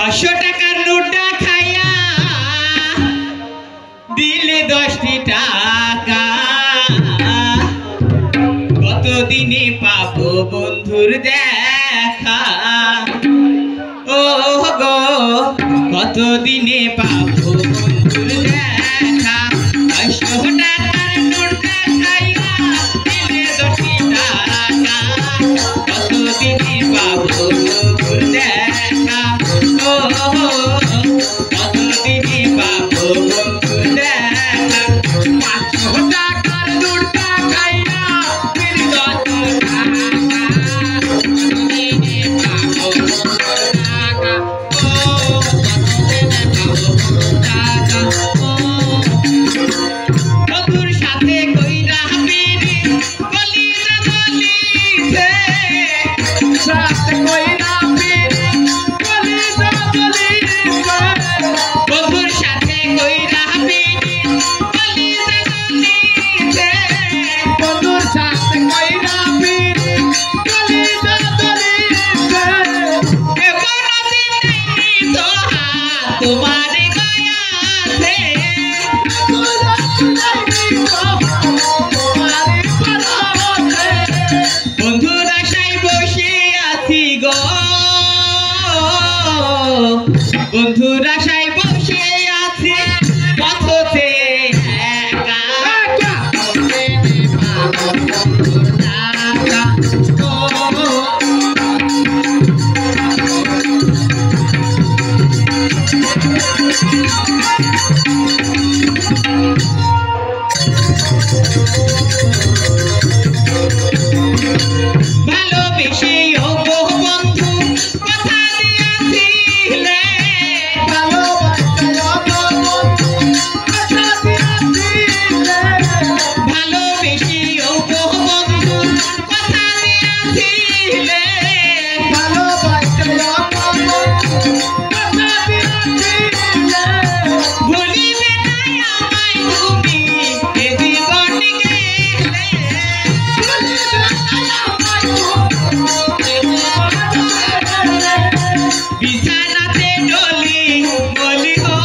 500 টাকার নোটটা খাইয়া দিলে 10টি টাকা কতদিনে পাবো বন্ধুর দেখা ও গো কতদিনে পাবো বন্ধুর দেখা 500 টাকার নোটটা খাইয়া দিলে 10টি টাকা কতদিনে পাবো বন্ধুর দেখা ও কতদিনে পাবো বন্ধুর দেখা 500 টাকার নোটটা খাইয়া দিলে 10টি টাকা কতদিনে পাবো বন্ধুর দেখা ও কতদিনে পাবো বন্ধুর দেখা বন্ধুর সাথে কইরা পিরি গলিতে গলিতে সাথে কইরা পিরি গলিতে গলিতে বন্ধুর সাথে কইরা পিরি গলিতে গলিতে বন্ধুর সাথে কইরা পিরি গলিতে গলিতে এবার দিন নাই তো তোমার গায়াতে বন্ধুর আশায় বসে আছি গো বন্ধুর আশায় বসে আছি পথতে একা ভালোবেসে ও গো বন্ধু কথা দিয়াছিলে ভালোবেসে ও গো বন্ধু কথা দিয়াছিলে ভুলিবে নাই আমায় তুমি এ জীবন গেলে বিছানাতে ডলি বলি হো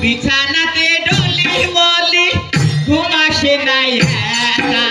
বিছানাতে ডলি বলি ঘুম আসে নাই একা